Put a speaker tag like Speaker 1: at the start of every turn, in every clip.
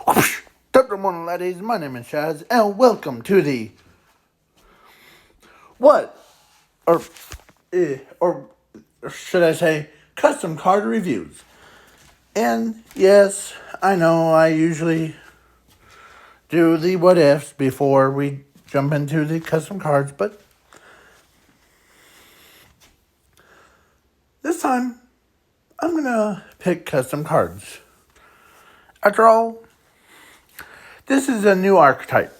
Speaker 1: Good ladies, my name is Shaz, and welcome to the what, or, or should I say, custom card reviews. And yes, I know I usually do the what ifs before we jump into the custom cards, but this time I'm gonna pick custom cards. After all, this is a new archetype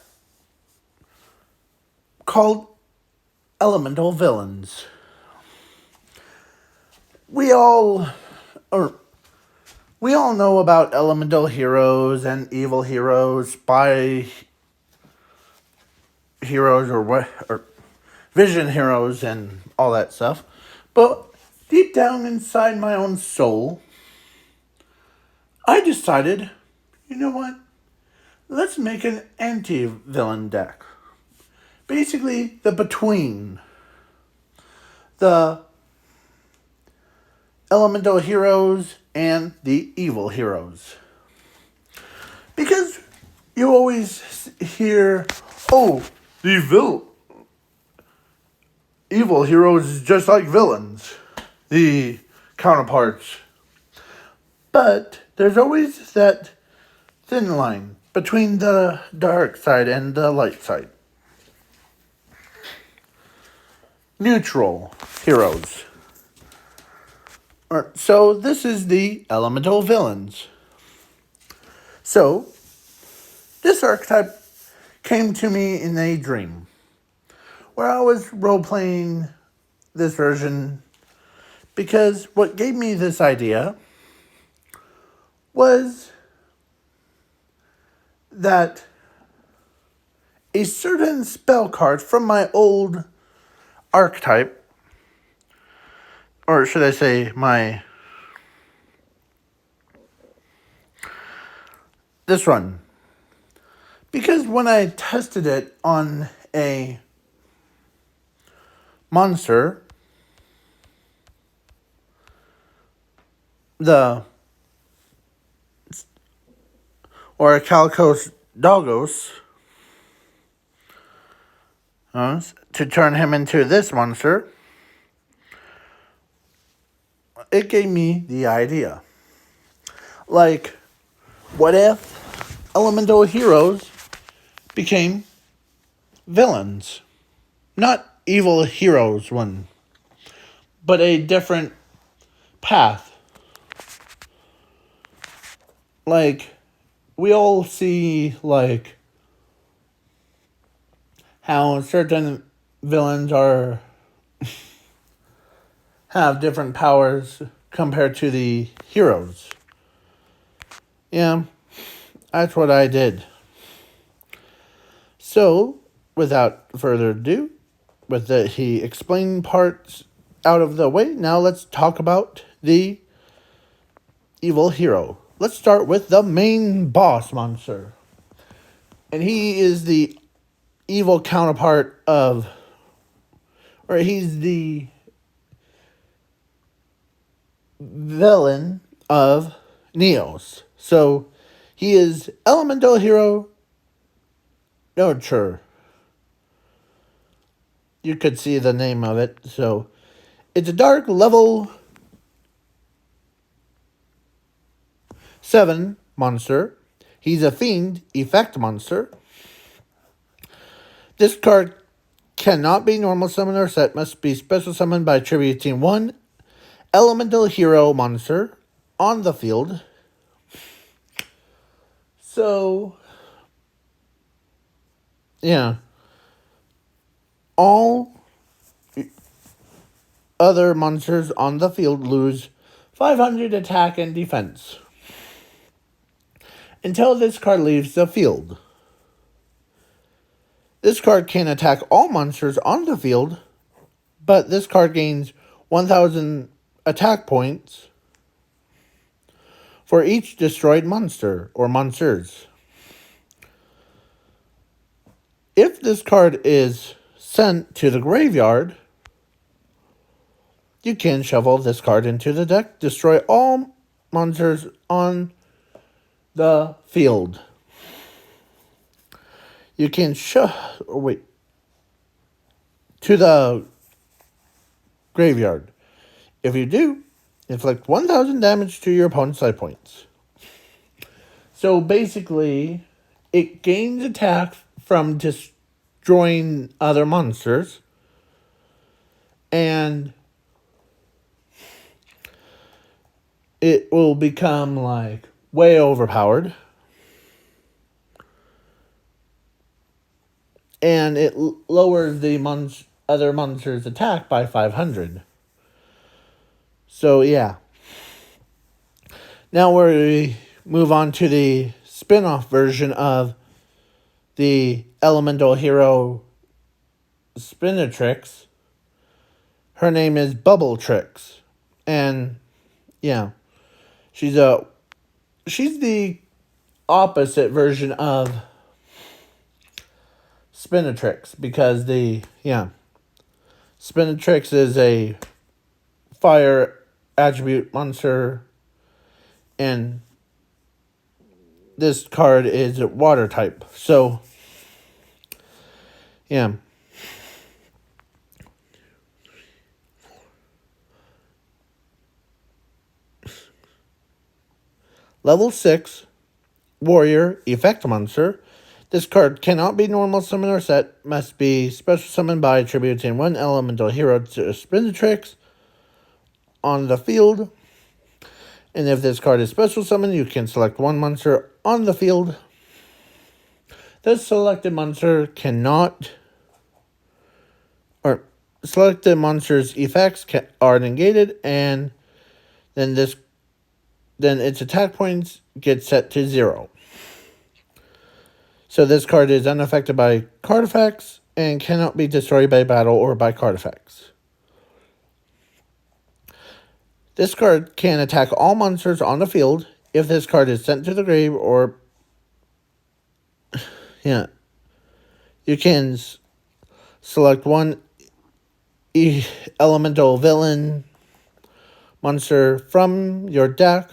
Speaker 1: called Elemental Villains. We all, or we all know about elemental heroes and evil heroes, spy heroes, or vision heroes, and all that stuff. But deep down inside my own soul, I decided, you know what? Let's make an anti-villain deck. Basically, the between the elemental heroes and the evil heroes. Because you always hear, oh, the evil heroes is just like villains, the counterparts. But there's always that thin line between the dark side and the light side. Neutral heroes. So this is the elemental villains. So this archetype came to me in a dream where I was role-playing this version because what gave me this idea was that a certain spell card from my old archetype, or should I say this one, because when I tested it on a monster, or a Calicos Doggos, to turn him into this monster, it gave me the idea. Like, what if elemental heroes became villains? Not evil heroes, but a different path. Like, we all see, like, how certain villains have different powers compared to the heroes. Yeah, that's what I did. So, without further ado, with he explained parts out of the way, now let's talk about the evil hero. Let's start with the main boss monster. And he is the evil counterpart of, or he's the villain of Neos. So he is elemental hero nurture. You could see the name of it. So it's a dark level 7 monster. He's a fiend effect monster. This card cannot be normal summon or set, must be special summoned by attributing one elemental hero monster on the field. So, yeah. All other monsters on the field lose 500 attack and defense until this card leaves the field. This card can attack all monsters on the field, but this card gains 1,000 attack points for each destroyed monster or monsters. If this card is sent to the graveyard, you can shuffle this card into the deck, destroy all monsters on the field. You can to the graveyard. If you do, inflict 1,000 damage to your opponent's life points. So basically, it gains attack from destroying other monsters, and it will become like way overpowered. And it lowers the other monster's attack by 500. So yeah. Now we move on to the spin-off version of the elemental hero Spinatrix. Her name is Bubble Trix. And yeah. She's the opposite version of Spinatrix, because Spinatrix is a fire attribute monster, and this card is a water type. So yeah. Level 6 Warrior Effect Monster. This card cannot be normal summon or set, must be special summoned by attributing one elemental hero to Spinatrix on the field. And if this card is special summoned, you can select one monster on the field. This selected monster cannot, or selected monster's effects are negated, and then its attack points get set to 0. So this card is unaffected by card effects and cannot be destroyed by battle or by card effects. This card can attack all monsters on the field if this card is sent to the grave, or yeah. You can select one elemental villain monster from your deck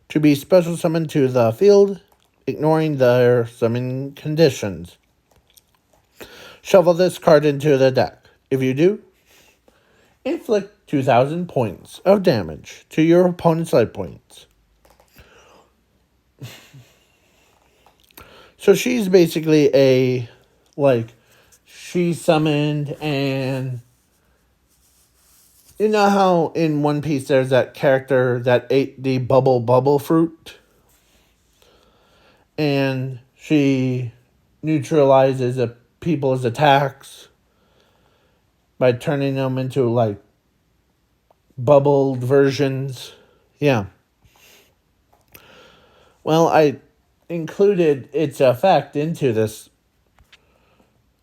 Speaker 1: to be special summoned to the field, ignoring their summoning conditions. Shuffle this card into the deck. If you do, inflict 2,000 points of damage to your opponent's life points. So she's basically she summoned, and you know how in One Piece there's that character that ate the bubble fruit? And she neutralizes people's attacks by turning them into like bubbled versions. Yeah. Well, I included its effect into this.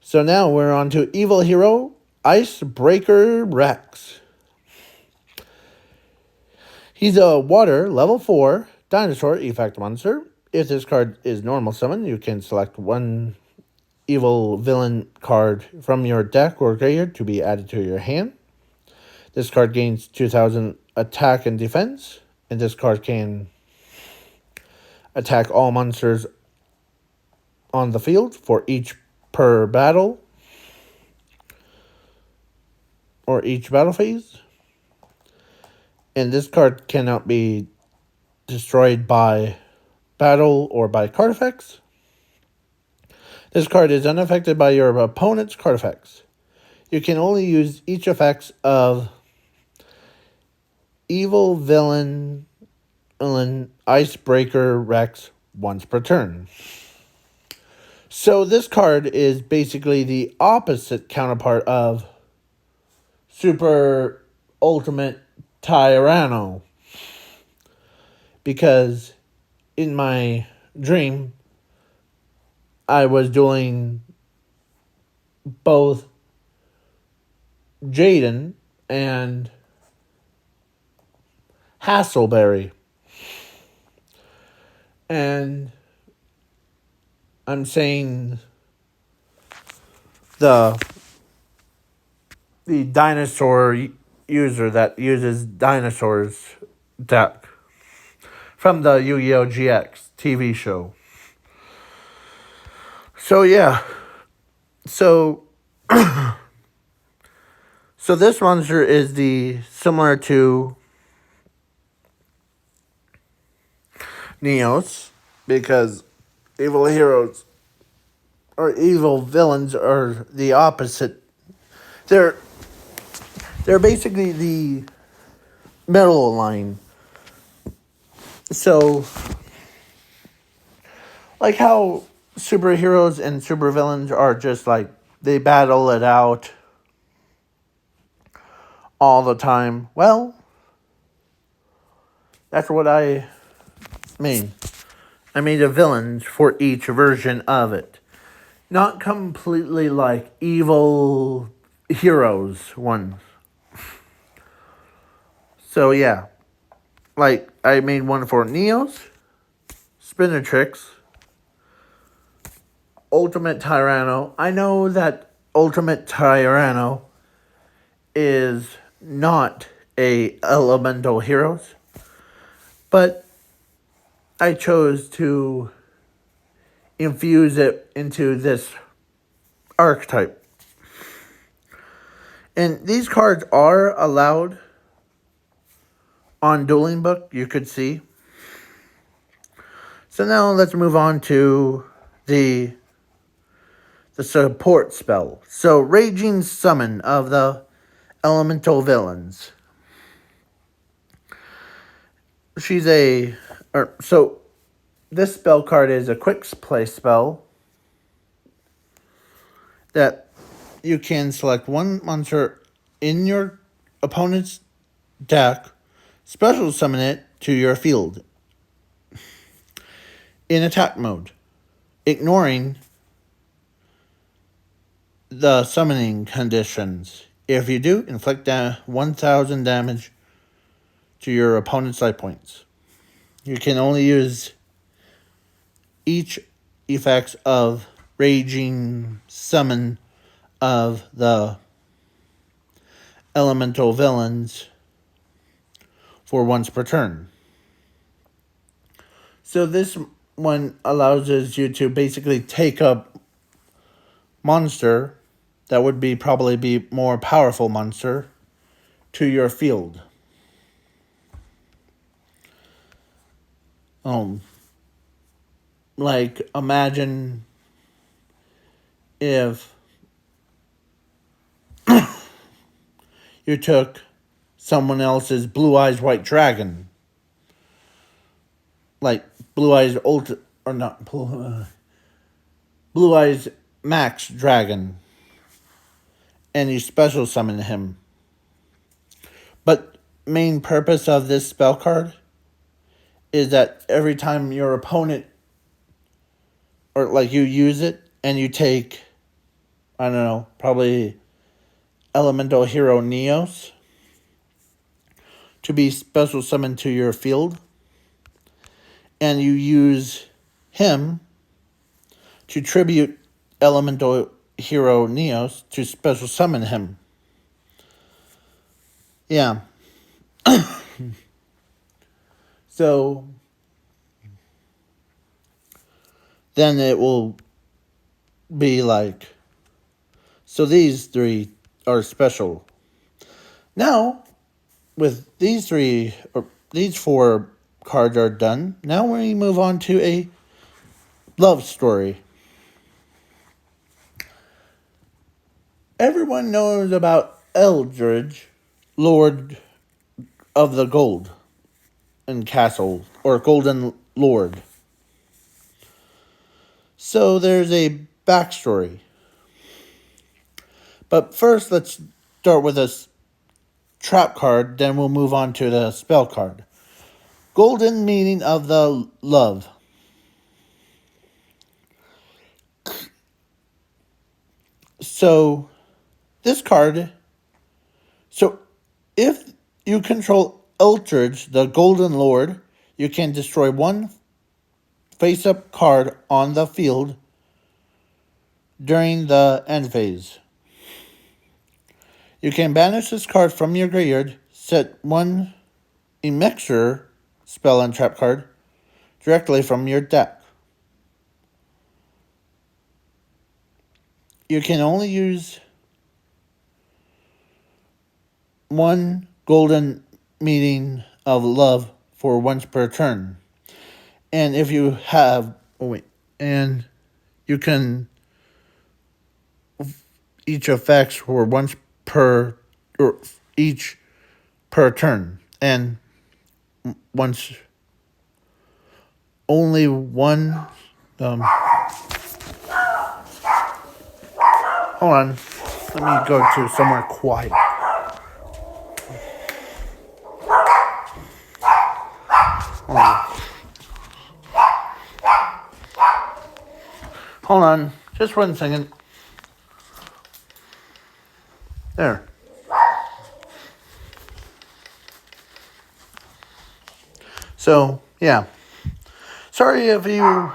Speaker 1: So now we're on to Evil Hero Icebreaker Rex. He's a water level 4 dinosaur effect monster. If this card is normal summon, you can select one evil villain card from your deck or graveyard to be added to your hand. This card gains 2,000 attack and defense, and this card can attack all monsters on the field for each per battle or each battle phase. And this card cannot be destroyed by battle or by card effects. This card is unaffected by your opponent's card effects. You can only use each effects of Evil Villain Icebreaker Rex once per turn. So this card is basically the opposite counterpart of Super Ultimate Tyranno. Because in my dream, I was doing both Jaden and Hasselberry. And I'm saying the dinosaur user that uses dinosaurs deck from the Yu-Gi-Oh! GX TV show. So yeah. So so this monster is the similar to Neos, because evil heroes or evil villains are the opposite. They're they're basically the middle line. So like how superheroes and supervillains are just like they battle it out all the time. Well, that's what I made. I made a villains for each version of it. Not completely like evil heroes ones. So yeah. Like I made one for Neos, Spinatrix, Ultimate Tyranno. I know that Ultimate Tyranno is not a elemental heroes, but I chose to infuse it into this archetype. And these cards are allowed on Dueling Book, you could see. So now let's move on to the support spell. So Raging Summon of the Elemental Villains. So this spell card is a quick play spell that you can select one monster in your opponent's deck, special summon it to your field in attack mode, ignoring the summoning conditions. If you do, inflict 1,000 damage to your opponent's life points. You can only use each effects of Raging Summon of the elemental villains for once per turn. So this one allows you to basically take a monster that would probably be more powerful monster to your field. Like imagine if you took someone else's Blue Eyes White Dragon, like Blue Eyes Blue Eyes Max Dragon, and you special summon him. But main purpose of this spell card is that every time your opponent, or like you use it and you take, I don't know, probably Elemental Hero Neos to be special summoned to your field, and you use him to tribute Elemental Hero Neos to special summon him. Yeah. So then it will be like, so these three are special. Now, with these four cards are done, now we move on to a love story. Everyone knows about Eldridge, Lord of the Gold and Castle, or Golden Lord. So there's a backstory. But first, let's start with a trap card, then we'll move on to the spell card. Golden meaning of the love. So, this card, so if you control Eldridge, the Golden Lord, you can destroy one face-up card on the field during the end phase. You can banish this card from your graveyard, set one Emixure spell and trap card directly from your deck. you can only use one golden meeting of love for once per turn. And if you have, and you can each effects for once per, or each per turn. And once, only one, hold on, let me go to somewhere quiet. Hold on, just 1 second. There. So, yeah. Sorry if you...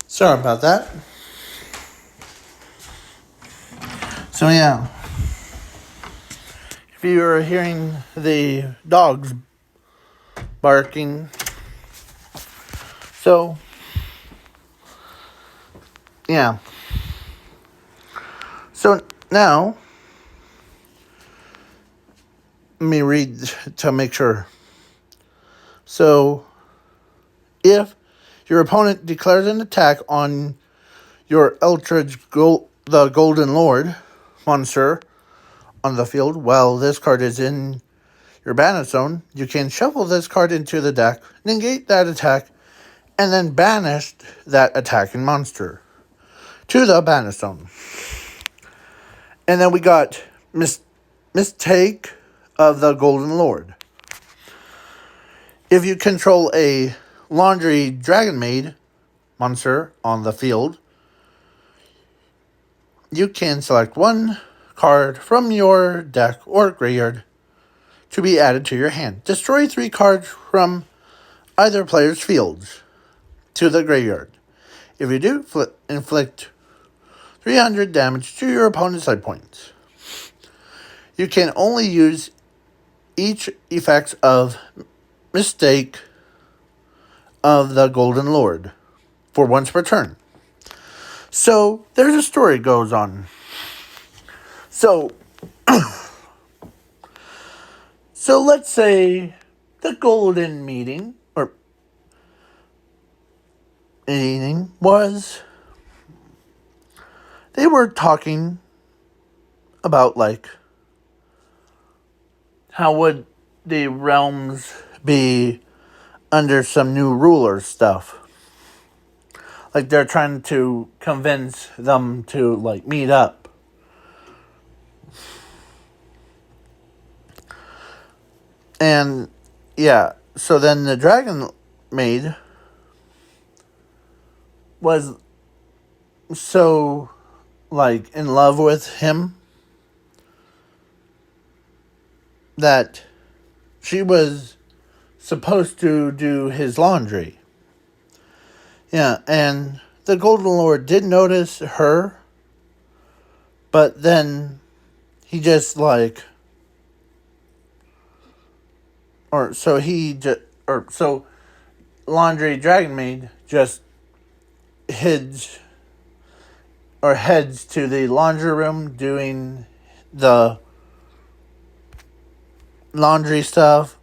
Speaker 1: Sorry about that. So, yeah. If you are hearing the dogs barking, so, yeah. So, now, let me read to make sure. So, if your opponent declares an attack on your Eldritch the Golden Lord monster on the field while this card is in your banish zone, you can shuffle this card into the deck, negate that attack, and then banish that attacking monster to the banish zone. And then we got Mistake of the Golden Lord. If you control a Laundry Dragon Maid monster on the field, you can select one card from your deck or graveyard to be added to your hand. Destroy 3 cards from either player's fields to the graveyard. If you do, inflict 300 damage to your opponent's side points. You can only use each effects of Mistake of the Golden Lord for once per turn. So, there's a story goes on. So let's say the golden meeting was, they were talking about, like, how would the realms be under some new ruler stuff. Like, they're trying to convince them to, like, meet up. And, yeah, so then the Dragon Maid was so, like, in love with him that she was supposed to do his laundry. Yeah, and the Golden Lord did notice her, but then he just, like, so Laundry Dragon Maid just heads to the laundry room doing the laundry stuff,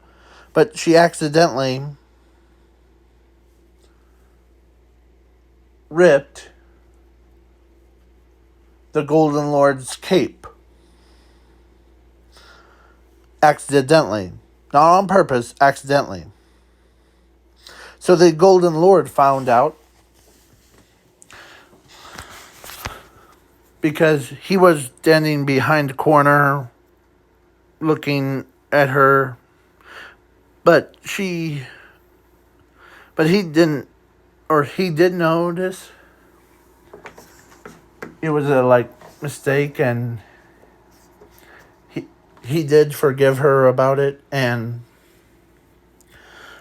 Speaker 1: but she accidentally ripped the Golden Lord's cape. Accidentally. Not on purpose, accidentally. So the Golden Lord found out because he was standing behind the corner looking at her, but he did notice it was a, like, mistake, and he did forgive her about it. And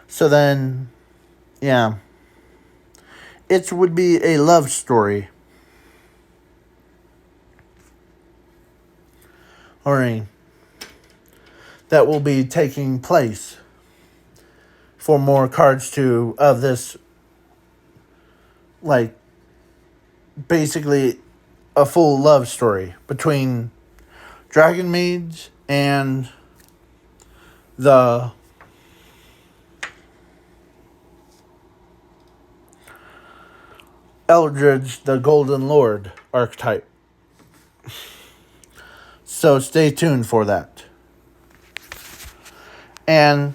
Speaker 1: so then, yeah, it would be a love story. that will be taking place for more cards of this, like, basically a full love story between Dragon Maids and the Eldritch, the Golden Lord archetype. So stay tuned for that. And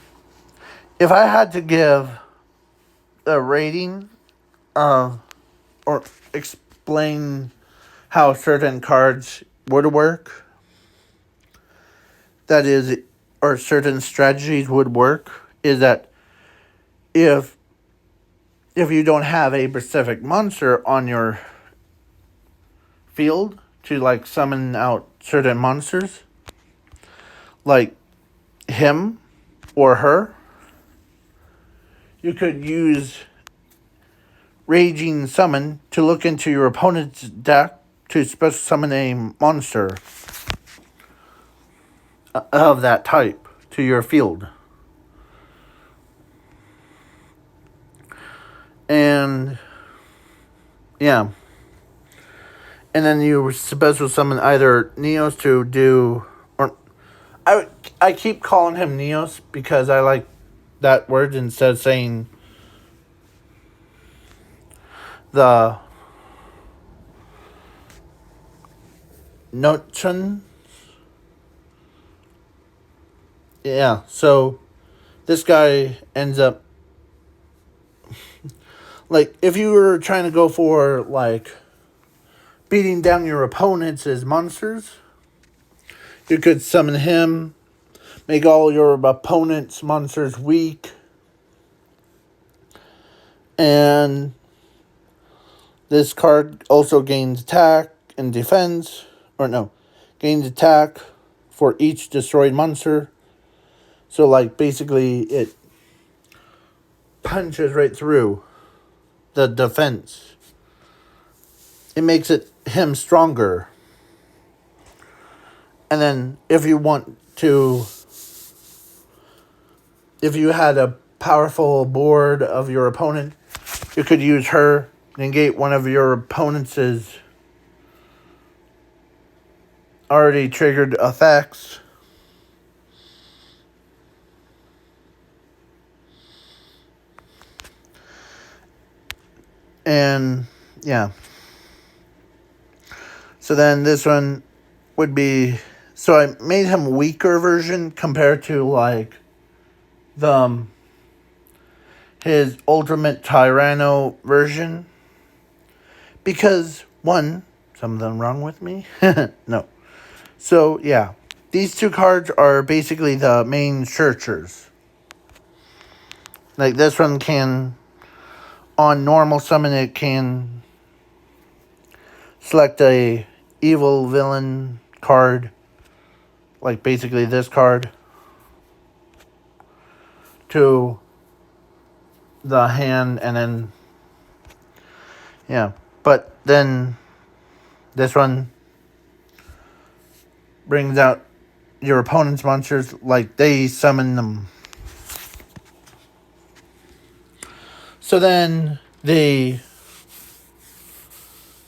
Speaker 1: if I had to give a rating or explain how certain cards would work, that is, or certain strategies would work, is that if you don't have a specific monster on your field to, like, summon out certain monsters, like him or her, you could use Raging Summon to look into your opponent's deck to special summon a monster of that type to your field. And yeah. And then you special summon either Neos to do, or I keep calling him Neos because I like that word instead of saying the Notchun. Yeah, so this guy ends up, like, if you were trying to go for, like, beating down your opponents as monsters, you could summon him, make all your opponent's monsters weak, and this card also gains attack and defense, gains attack for each destroyed monster. So, like, basically it punches right through the defense. It makes him stronger. And then if you had a powerful board of your opponent, you could use her, negate one of your opponent's already triggered effects. And yeah. So then this one would be, so I made him weaker version compared to, like, his Ultimate Tyranno version. Because, one, something wrong with me? No. So, yeah. These two cards are basically the main searchers. Like, this one can, on normal summon, it can select a evil villain card. Like, basically this card. To the hand, and then, yeah. But then this one brings out your opponent's monsters, like they summon them. So then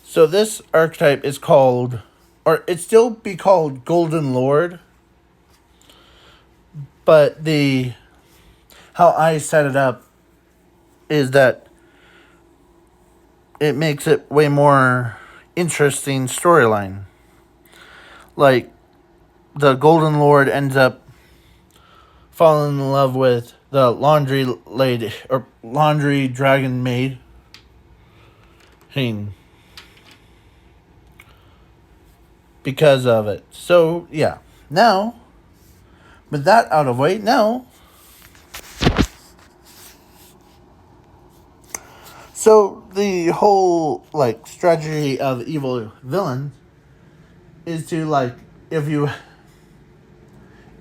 Speaker 1: so this archetype is called, or it still be called Golden Lord, but how I set it up is that it makes it way more interesting storyline. Like, the Golden Lord ends up falling in love with the laundry lady, or laundry dragon maid, because of it. So, yeah. Now, with that out of the way, now, so the whole, like, strategy of evil villains is to, like,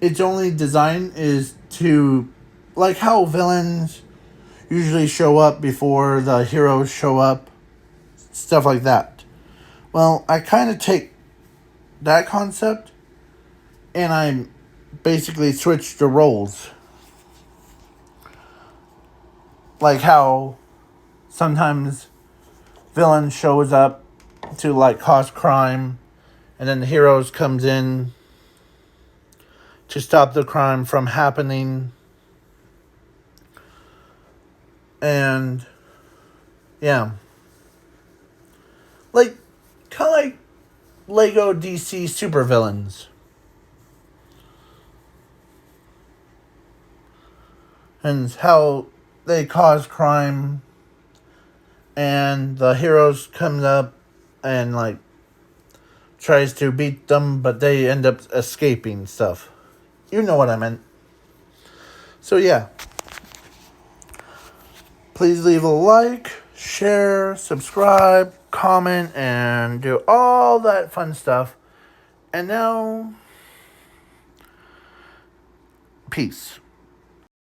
Speaker 1: its only design is to, like, how villains usually show up before the heroes show up, stuff like that. Well, I kind of take that concept And I basically switched the roles. Like how sometimes villain shows up to like cause crime, and then the heroes comes in to stop the crime from happening. And yeah, like kind of like Lego DC supervillains. And how they cause crime, and the heroes comes up and like tries to beat them, but they end up escaping stuff. You know what I meant. So yeah, please leave a like, share, subscribe, comment, and do all that fun stuff. And now, peace.